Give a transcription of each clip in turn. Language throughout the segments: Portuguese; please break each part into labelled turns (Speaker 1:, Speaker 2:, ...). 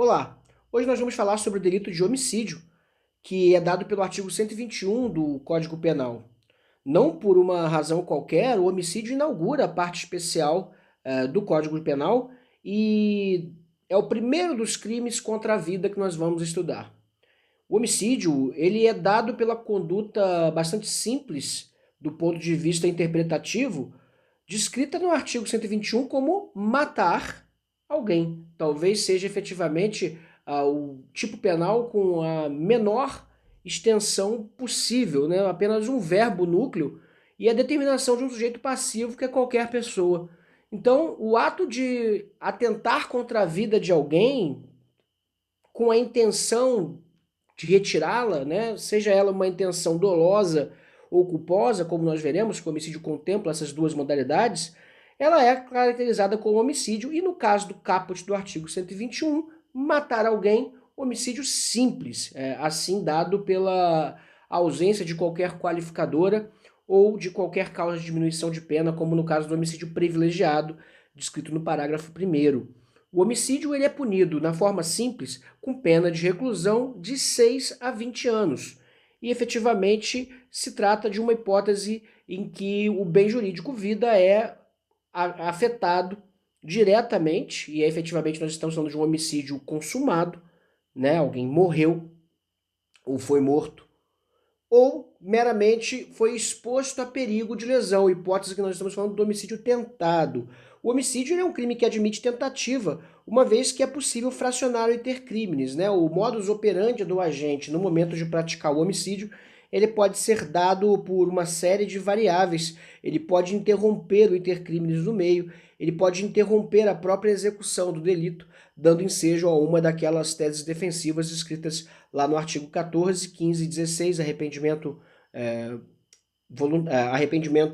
Speaker 1: Olá, hoje nós vamos falar sobre o delito de homicídio, que é dado pelo artigo 121 do Código Penal. Não por uma razão qualquer, o homicídio inaugura a parte especial do Código Penal e é o primeiro dos crimes contra a vida que nós vamos estudar. O homicídio, ele é dado pela conduta bastante simples do ponto de vista interpretativo, descrita no artigo 121 como matar alguém. Talvez seja efetivamente o tipo penal com a menor extensão possível, né? Apenas um verbo núcleo e a determinação de um sujeito passivo que é qualquer pessoa. Então, o ato de atentar contra a vida de alguém com a intenção de retirá-la, né? Seja ela uma intenção dolosa ou culposa, como nós veremos, que o homicídio contempla essas duas modalidades, ela é caracterizada como homicídio e no caso do caput do artigo 121, matar alguém, homicídio simples, assim dado pela ausência de qualquer qualificadora ou de qualquer causa de diminuição de pena, como no caso do homicídio privilegiado, descrito no parágrafo 1º. O homicídio ele é punido, na forma simples, com pena de reclusão de 6 a 20 anos. E efetivamente se trata de uma hipótese em que o bem jurídico vida é afetado diretamente, e efetivamente nós estamos falando de um homicídio consumado, né? Alguém morreu ou foi morto, ou meramente foi exposto a perigo de lesão, hipótese que nós estamos falando do homicídio tentado. O homicídio é um crime que admite tentativa, uma vez que é possível fracionar o intercrimes, né? O modus operandi do agente no momento de praticar o homicídio, ele pode ser dado por uma série de variáveis. Ele pode interromper o intercrimes no meio, ele pode interromper a própria execução do delito, dando ensejo a uma daquelas teses defensivas escritas lá no artigo 14, 15 e 16, arrependimento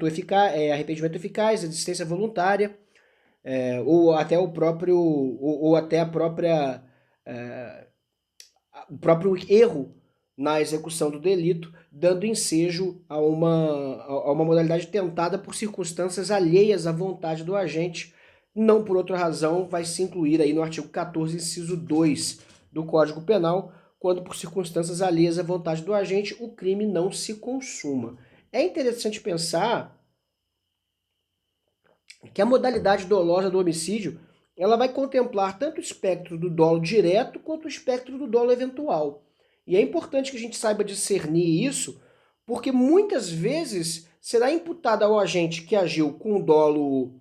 Speaker 1: eficaz, existência voluntária, ou até o próprio, ou até a própria, o próprio erro na execução do delito, dando ensejo a uma modalidade tentada por circunstâncias alheias à vontade do agente, não por outra razão, vai se incluir aí no artigo 14, inciso 2 do Código Penal, quando por circunstâncias alheias à vontade do agente, o crime não se consuma. É interessante pensar que a modalidade dolosa do homicídio ela vai contemplar tanto o espectro do dolo direto quanto o espectro do dolo eventual. E é importante que a gente saiba discernir isso, porque muitas vezes será imputada ao agente que agiu com dolo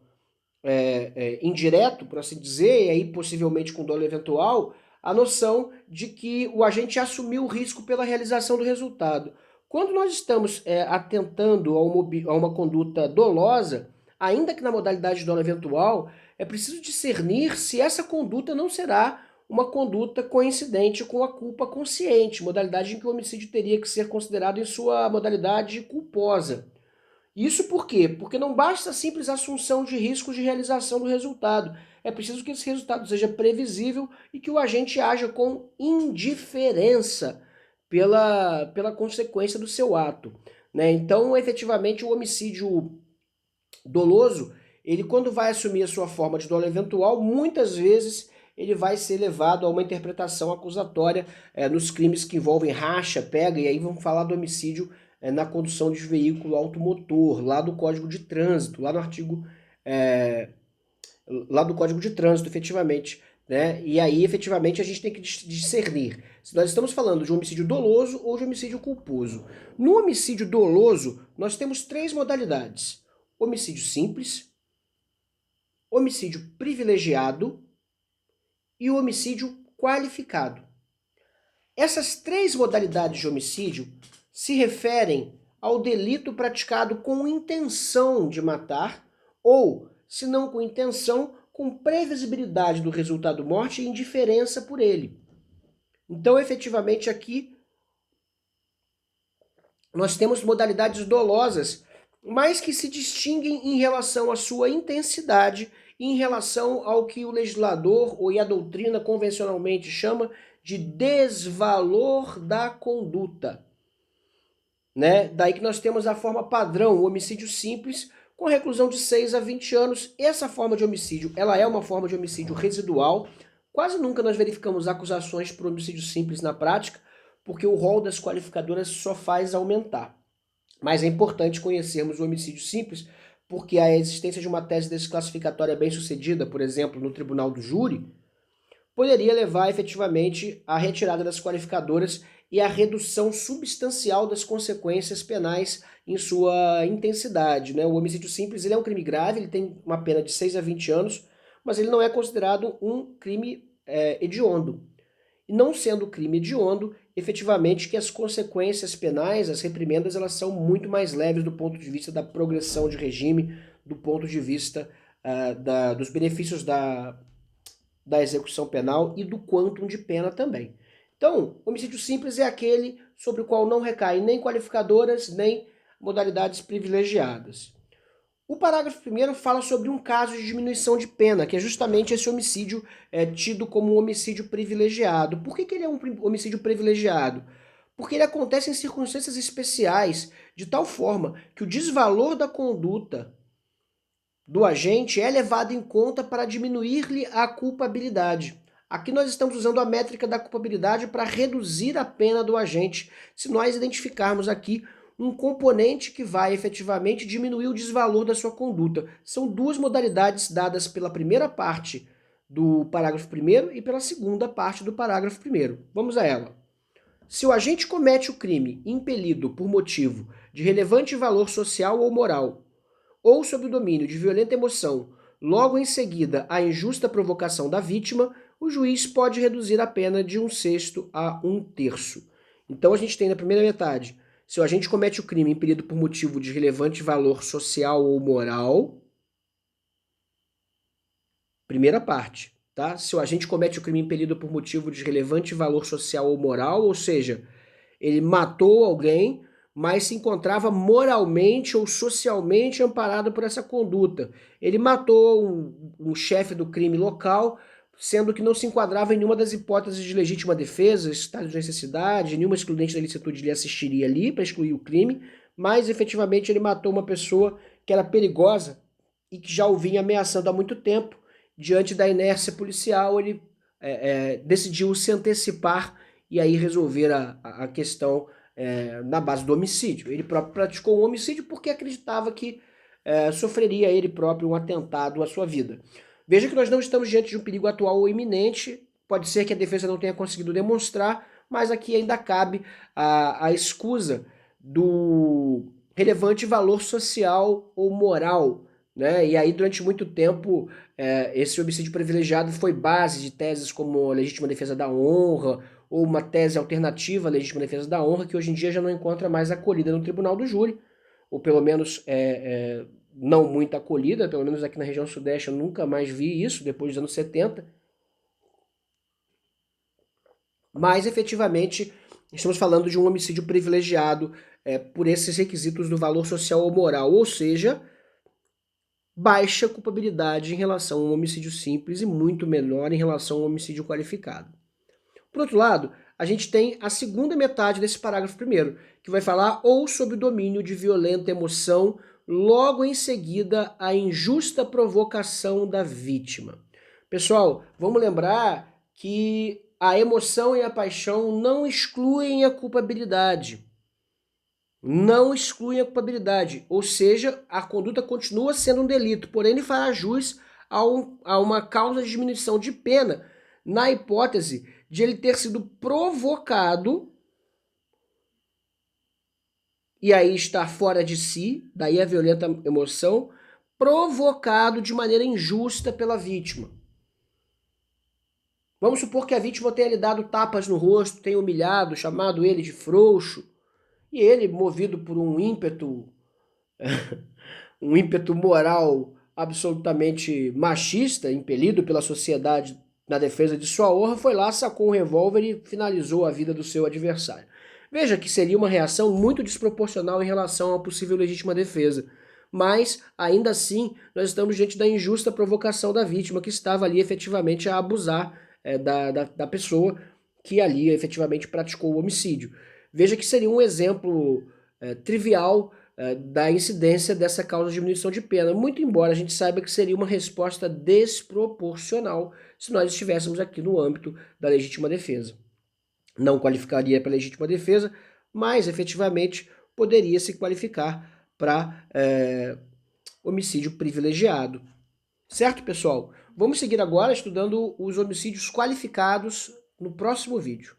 Speaker 1: indireto, por assim dizer, e aí possivelmente com dolo eventual, a noção de que o agente assumiu o risco pela realização do resultado. Quando nós estamos atentando a uma conduta dolosa, ainda que na modalidade de dolo eventual, é preciso discernir se essa conduta não será uma conduta coincidente com a culpa consciente, modalidade em que o homicídio teria que ser considerado em sua modalidade culposa. Isso por quê? Porque não basta a simples assunção de riscos de realização do resultado. É preciso que esse resultado seja previsível e que o agente haja com indiferença pela consequência do seu ato, né? Então, efetivamente, o homicídio doloso, ele quando vai assumir a sua forma de dolo eventual, muitas vezes ele vai ser levado a uma interpretação acusatória nos crimes que envolvem racha, pega, e aí vamos falar do homicídio na condução de veículo automotor, lá do Código de Trânsito, lá no artigo, lá do Código de Trânsito, efetivamente, né? E aí, efetivamente, a gente tem que discernir se nós estamos falando de um homicídio doloso ou de homicídio culposo. No homicídio doloso, nós temos três modalidades: homicídio simples, homicídio privilegiado e o homicídio qualificado. Essas três modalidades de homicídio se referem ao delito praticado com intenção de matar ou, se não com intenção, com previsibilidade do resultado morte e indiferença por ele. Então, efetivamente, aqui nós temos modalidades dolosas, mas que se distinguem em relação à sua intensidade e em relação ao que o legislador ou a doutrina convencionalmente chama de desvalor da conduta, né? Daí que nós temos a forma padrão, o homicídio simples, com reclusão de 6 a 20 anos. Essa forma de homicídio, ela é uma forma de homicídio residual, Quase nunca nós verificamos acusações por homicídio simples na prática, porque o rol das qualificadoras só faz aumentar. Mas é importante conhecermos o homicídio simples, porque a existência de uma tese desclassificatória bem-sucedida, por exemplo, no tribunal do júri, poderia levar efetivamente à retirada das qualificadoras e à redução substancial das consequências penais em sua intensidade, né? O homicídio simples ele é um crime grave, ele tem uma pena de 6 a 20 anos, mas ele não é considerado um crime hediondo. E não sendo crime hediondo, efetivamente que as consequências penais, as reprimendas, elas são muito mais leves do ponto de vista da progressão de regime, do ponto de vista dos benefícios da execução penal e do quantum de pena também. Então, homicídio simples é aquele sobre o qual não recai nem qualificadoras, nem modalidades privilegiadas. O parágrafo 1º fala sobre um caso de diminuição de pena, que é justamente esse homicídio tido como um homicídio privilegiado. Por que ele é um homicídio privilegiado? Porque ele acontece em circunstâncias especiais, de tal forma que o desvalor da conduta do agente é levado em conta para diminuir-lhe a culpabilidade. Aqui nós estamos usando a métrica da culpabilidade para reduzir a pena do agente, se nós identificarmos aqui um componente que vai efetivamente diminuir o desvalor da sua conduta. São duas modalidades dadas pela primeira parte do parágrafo 1º e pela segunda parte do parágrafo 1º. Vamos a ela. Se o agente comete o crime impelido por motivo de relevante valor social ou moral, ou sob o domínio de violenta emoção, logo em seguida a injusta provocação da vítima, o juiz pode reduzir a pena de 1/6 a 1/3. Então a gente tem na primeira metade, se o agente comete o crime impelido por motivo de relevante valor social ou moral, primeira parte, tá? Se o agente comete o crime impelido por motivo de relevante valor social ou moral, ou seja, ele matou alguém, mas se encontrava moralmente ou socialmente amparado por essa conduta. Ele matou um chefe do crime local, sendo que não se enquadrava em nenhuma das hipóteses de legítima defesa, estado de necessidade, nenhuma excludente da licitude lhe assistiria ali para excluir o crime, mas efetivamente ele matou uma pessoa que era perigosa e que já o vinha ameaçando há muito tempo. Diante da inércia policial, ele decidiu se antecipar e aí resolver a questão na base do homicídio. Ele próprio praticou um homicídio porque acreditava que sofreria ele próprio um atentado à sua vida. Veja que nós não estamos diante de um perigo atual ou iminente, pode ser que a defesa não tenha conseguido demonstrar, mas aqui ainda cabe a escusa do relevante valor social ou moral, né? E aí durante muito tempo esse homicídio privilegiado foi base de teses como legítima defesa da honra, ou uma tese alternativa à legítima defesa da honra, que hoje em dia já não encontra mais acolhida no tribunal do júri, ou pelo menos não muito acolhida, pelo menos aqui na região sudeste eu nunca mais vi isso, depois dos anos 70. Mas, efetivamente, estamos falando de um homicídio privilegiado por esses requisitos do valor social ou moral, ou seja, baixa culpabilidade em relação a um homicídio simples e muito menor em relação a um homicídio qualificado. Por outro lado, a gente tem a segunda metade desse parágrafo 1º, que vai falar ou sob o domínio de violenta emoção, logo em seguida a injusta provocação da vítima. Pessoal, vamos lembrar que a emoção e a paixão não excluem a culpabilidade. Não excluem a culpabilidade, ou seja, a conduta continua sendo um delito, porém ele fará jus a uma causa de diminuição de pena na hipótese de ele ter sido provocado e aí estar fora de si, daí a violenta emoção, provocado de maneira injusta pela vítima. Vamos supor que a vítima tenha lhe dado tapas no rosto, tenha humilhado, chamado ele de frouxo, e ele, movido por um ímpeto moral absolutamente machista, impelido pela sociedade na defesa de sua honra, foi lá, sacou um revólver e finalizou a vida do seu adversário. Veja que seria uma reação muito desproporcional em relação à possível legítima defesa. Mas, ainda assim, nós estamos diante da injusta provocação da vítima que estava ali efetivamente a abusar da pessoa que ali efetivamente praticou o homicídio. Veja que seria um exemplo trivial da incidência dessa causa de diminuição de pena, muito embora a gente saiba que seria uma resposta desproporcional se nós estivéssemos aqui no âmbito da legítima defesa. Não qualificaria para legítima defesa, mas efetivamente poderia se qualificar para homicídio privilegiado. Certo, pessoal? Vamos seguir agora estudando os homicídios qualificados no próximo vídeo.